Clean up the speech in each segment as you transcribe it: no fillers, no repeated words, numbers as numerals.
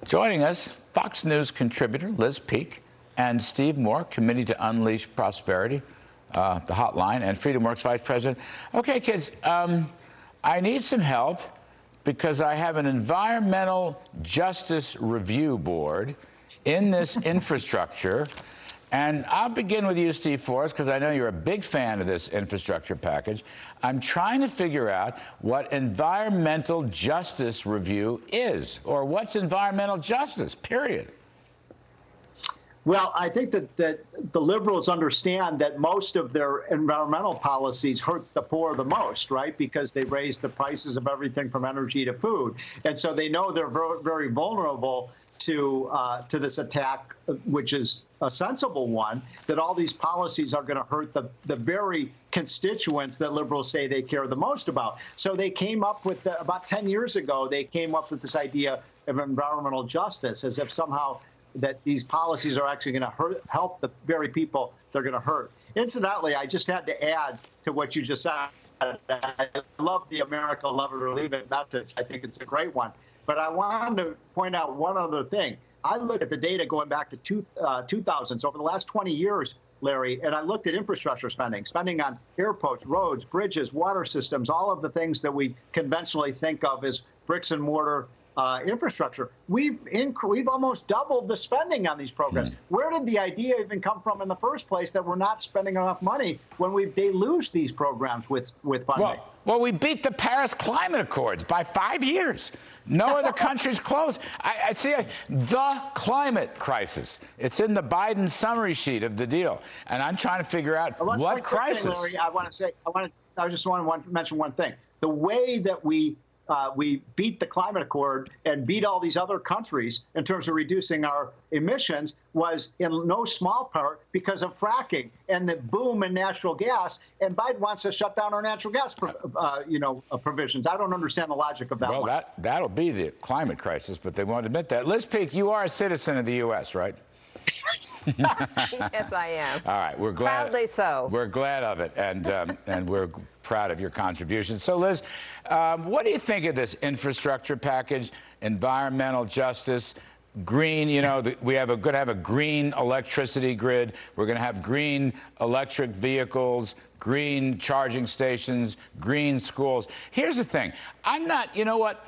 Joining us, Fox News contributor Liz Peek and Steve Moore, Committee to Unleash Prosperity, the hotline, and FreedomWorks Vice President. Okay, kids, I need some help because I have an environmental justice review board in this infrastructure. And I'll begin with you, Steve Forrest, because I know you're a big fan of this infrastructure package. I'm trying to figure out what environmental justice review is, or what's environmental justice, period. Well, I think that the liberals understand that most of their environmental policies hurt the poor the most, right? Because they raise the prices of everything from energy to food. And so they know they're very vulnerable to this attack, which is a sensible one, that all these policies are going to hurt the very constituents that liberals say they care the most about. So they came up with, about 10 years ago, they came up with this idea of environmental justice, as if somehow that these policies are actually going to help the very people they're going to hurt. Incidentally, I just had to add to what you just said. I love the America Love It or Leave It message. I think it's a great one. But I wanted to point out one other thing. I looked at the data going back to 2000s, over the last 20 years, Larry, and I looked at infrastructure spending on airports, roads, bridges, water systems, all of the things that we conventionally think of as bricks and mortar infrastructure. We've almost doubled the spending on these programs. Where did the idea even come from in the first place that we're not spending enough money when we deluge these programs with funding? Well, we beat the Paris Climate Accords by 5 years. No other country's close. I see the climate crisis. It's in the Biden summary sheet of the deal, and I'm trying to figure out what crisis. Thing, Larry, I just want to mention one thing. The way that we beat the climate accord and beat all these other countries in terms of reducing our emissions was in no small part because of fracking and the boom in natural gas. And Biden wants to shut down our natural gas, provisions. I don't understand the logic of that. Well, that'll be the climate crisis, but they won't admit that. Liz Peek, you are a citizen of the U.S., right? Yes, I am. All right, we're glad. Proudly so. We're glad of it, and we're proud of your contribution. So, Liz, what do you think of this infrastructure package, environmental justice, green? You know, we're going to have a green electricity grid. We're going to have green electric vehicles, green charging stations, green schools. Here's the thing. You know what?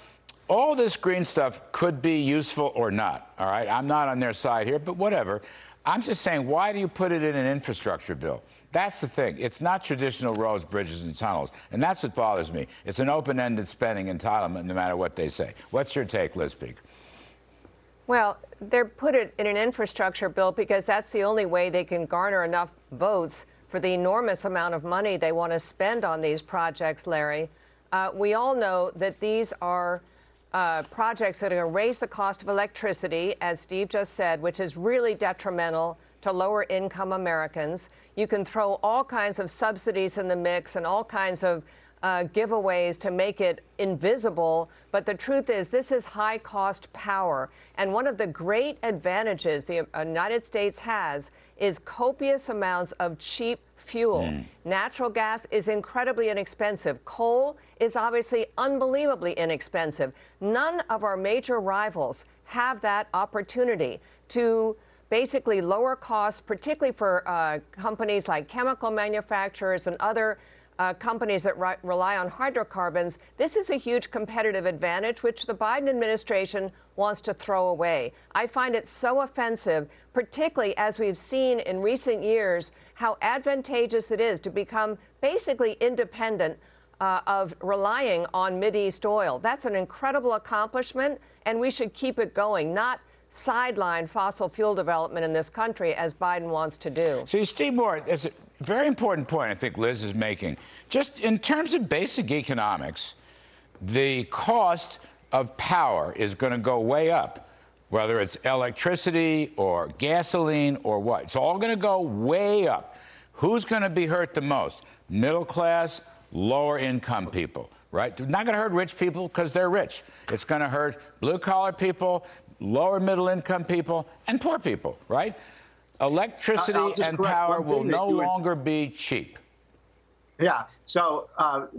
All this green stuff could be useful or not, all right? I'm not on their side here, but whatever. I'm just saying, why do you put it in an infrastructure bill? That's the thing. It's not traditional roads, bridges, and tunnels, and that's what bothers me. It's an open-ended spending entitlement, no matter what they say. What's your take, Liz Peek? Well, they're put it in an infrastructure bill because that's the only way they can garner enough votes for the enormous amount of money they want to spend on these projects, Larry. We all know that these are projects that are going to raise the cost of electricity, as Steve just said, which is really detrimental to lower-income Americans. You can throw all kinds of subsidies in the mix and all kinds of giveaways to make it invisible. But the truth is, this is high-cost power. And one of the great advantages the United States has is copious amounts of cheap fuel. Natural gas is incredibly inexpensive. Coal is obviously unbelievably inexpensive. None of our major rivals have that opportunity to basically lower costs, particularly for companies like chemical manufacturers and other companies that rely on hydrocarbons. This is a huge competitive advantage, which the Biden administration wants to throw away. I find it so offensive, particularly as we've seen in recent years how advantageous it is to become basically independent of relying on Mideast oil. That's an incredible accomplishment, and we should keep it going, not sideline fossil fuel development in this country as Biden wants to do. See, Steve Moore, it's a very important point I think Liz is making. Just in terms of basic economics, the cost of power is going to go way up, whether it's electricity or gasoline or what. It's all going to go way up. Who's going to be hurt the most? Middle class, lower income people, right? They're not going to hurt rich people because they're rich. It's going to hurt blue collar people, lower middle income people, and poor people, right? Electricity and power will no longer be cheap. Yeah. So,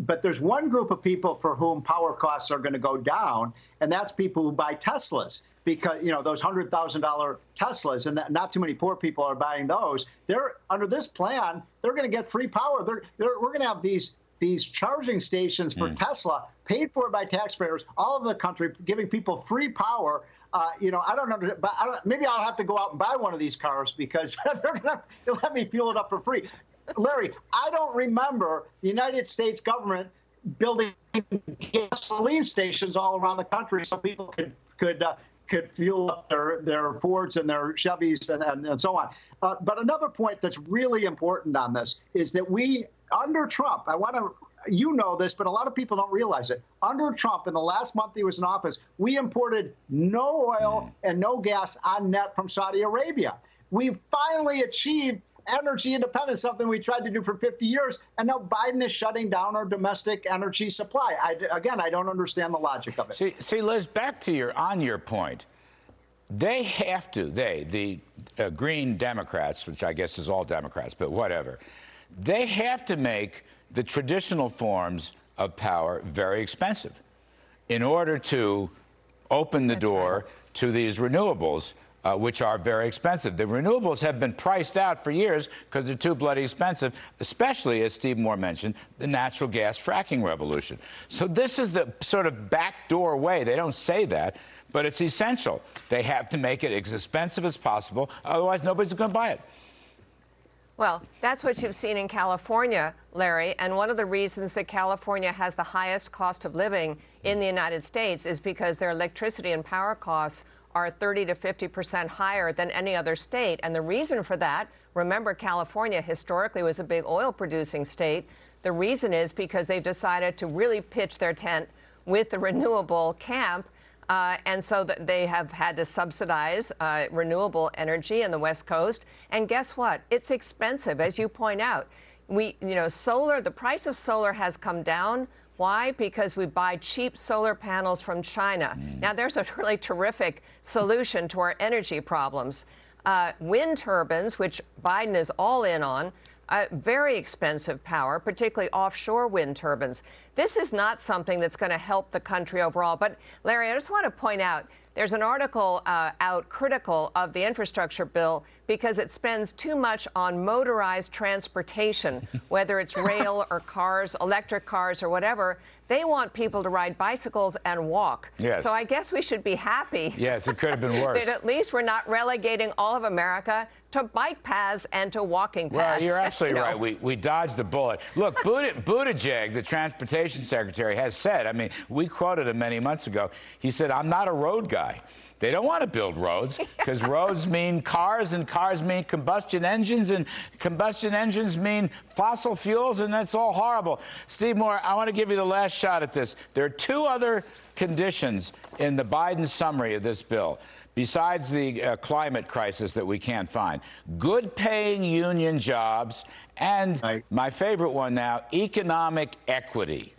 but there's one group of people for whom power costs are going to go down, and that's people who buy Teslas, because those $100,000 Teslas, and not too many poor people are buying those. They're under this plan. They're going to get free power. We're going to have these charging stations for Tesla paid for by taxpayers all over the country, giving people free power. I don't know, but maybe I'll have to go out and buy one of these cars because they're going to let me fuel it up for free. Larry, I don't remember the United States government building gasoline stations all around the country so people could fuel up their Fords and their Chevys and so on. But another point that's really important on this is that under Trump, you know this, but a lot of people don't realize it. Under Trump, in the last month he was in office, we imported no oil and no gas on net from Saudi Arabia. We finally achieved energy independence, something we tried to do for 50 years, and now Biden is shutting down our domestic energy supply. I don't understand the logic of it. See, Liz, back to your point. They have to, the Green Democrats, which I guess is all Democrats, but whatever, they have to make the traditional forms of power very expensive in order to open the door to these renewables, which are very expensive. The renewables have been priced out for years because they're too bloody expensive, especially, as Steve Moore mentioned, the natural gas fracking revolution. So this is the sort of backdoor way. They don't say that, but it's essential. They have to make it as expensive as possible. Otherwise, nobody's going to buy it. Well, that's what you've seen in California, Larry. And one of the reasons that California has the highest cost of living in the United States is because their electricity and power costs are 30 to 50% higher than any other state. And the reason for that, remember, California historically was a big oil producing state. The reason is because they've decided to really pitch their tent with the renewable camp. And so that they have had to subsidize renewable energy in the West Coast. And guess what? It's expensive, as you point out. Solar, the price of solar has come down. Why? Because we buy cheap solar panels from China. Now, there's a really terrific solution to our energy problems. Wind turbines, which Biden is all in on, very expensive power, particularly offshore wind turbines. This is not something that's going to help the country overall. But, Larry, I just want to point out, there's an article out critical of the infrastructure bill because it spends too much on motorized transportation, whether it's rail or cars, electric cars or whatever. They want people to ride bicycles and walk. Yes. So I guess we should be happy. Yes, it could have been worse. That at least we're not relegating all of America to bike paths and to walking paths. Well, you're absolutely right. We dodged the bullet. Look, Buttigieg, the transportation secretary, has said, I mean, we quoted him many months ago. He said, I'm not a road guy. They don't want to build roads because roads mean cars, and cars mean combustion engines, and combustion engines mean fossil fuels, and that's all horrible. Steve Moore, I want to give you the last shot at this. There are two other conditions in the Biden summary of this bill, besides the climate crisis that we can't find. Good-paying union jobs, and my favorite one now, economic equity.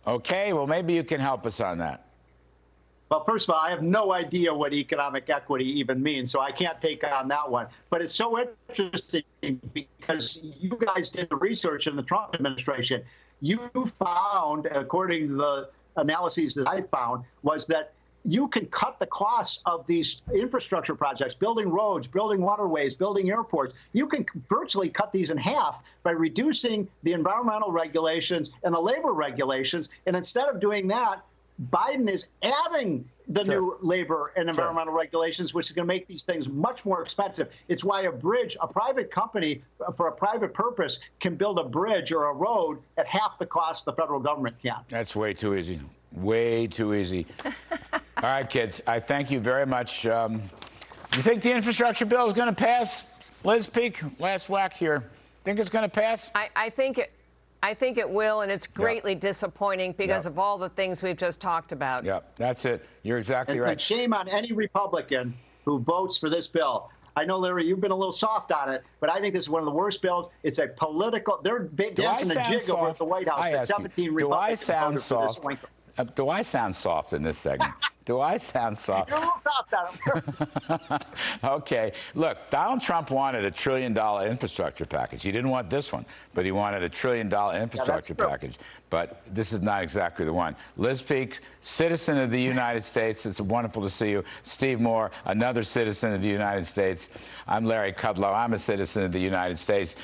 Okay, well, maybe you can help us on that. Well, first of all, I have no idea what economic equity even means, so I can't take on that one. But it's so interesting because you guys did the research in the Trump administration. You found, according to the analyses that I found, was that you can cut the costs of these infrastructure projects, building roads, building waterways, building airports. You can virtually cut these in half by reducing the environmental regulations and the labor regulations. And instead of doing that, Biden is adding the new labor and environmental regulations, which is going to make these things much more expensive. It's why a bridge, a private company for a private purpose, can build a bridge or a road at half the cost the federal government can. That's way too easy. Way too easy. All right, kids, I thank you very much. You think the infrastructure bill is going to pass? Liz Peek, last whack here. Think it's going to pass? I think it will, and it's greatly disappointing because of all the things we've just talked about. Yep, that's it. You're exactly right. And shame on any Republican who votes for this bill. I know, Larry, you've been a little soft on it, but I think this is one of the worst bills. It's a political. They're dancing a jig over at the White House. That 17 Republicans voted for this. Do I sound soft in this segment? Do I sound soft? You're a little soft on him. Okay. Look, Donald Trump wanted $1 trillion infrastructure package. He didn't want this one, but he wanted $1 trillion infrastructure package. But this is not exactly the one. Liz Peek, citizen of the United States. It's wonderful to see you. Steve Moore, another citizen of the United States. I'm Larry Kudlow. I'm a citizen of the United States.